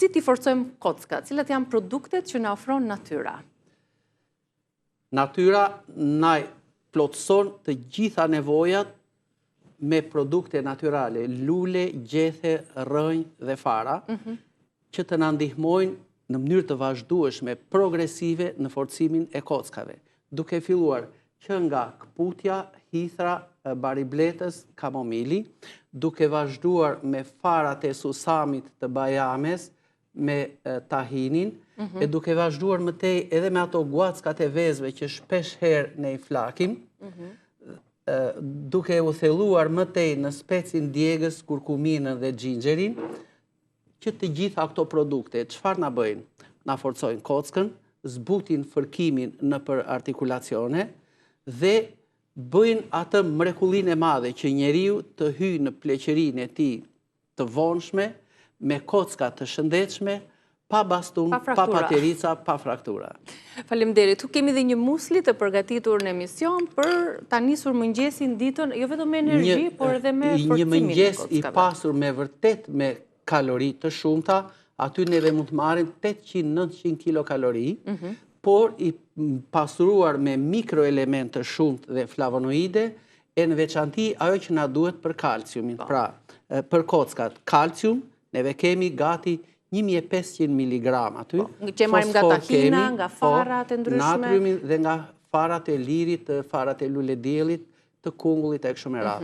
Si t'i forcojmë kockat? Cilat janë produktet që na ofron natyra? Natyra na plotëson të gjitha nevojat me produkte natyrale, lule, gjethe, rrënjë dhe fara, që të na ndihmojnë në mënyrë të vazhdueshme, progresive në forcimin e kockave, duke filluar që nga kputja, hithra, baribletës, kamomili, duke vazhduar me farat e susamit të bajames, me tahinin, e duke vazhduar mëtej edhe me ato guackat e vezve që shpesh herë ne i flakim, duke u thelluar mëtej në specin djegës, kurkuminën dhe xhinxherin, që të gjitha këto produkte, çfarë na bëjnë? Na forcojnë kockën, zbutin fërkimin nëpër artikulacione dhe bëjnë atë mrekullinë e madhe që njeriu të hyjë në pleqërinë e tij të vonshme, me kocka të shëndetshme, pa bastum, pa paterica, pa fraktura. Faleminderit. Tu kemi dhe një musli të përgatitur në emision për ta nisur mëngjesin ditën, jo vetëm me energji, por edhe me forcimin e kockave. Një mëngjes i pasur me vërtet me kalori të shumta, aty neve mund të marrim 800-900 kilokalori, por i pasuruar me mikroelement të shumtë dhe flavonoide, e në veçanti ajo që na duhet për kalciumin. Pra, për kockat, kalcium, neve kemi gati 1500 miligram aty. Që marrim nga tahina, nga farat e ndryshme. Natriumin dhe nga farat e lirit, farat e lulediellit, të kungullit e kështu me radhë.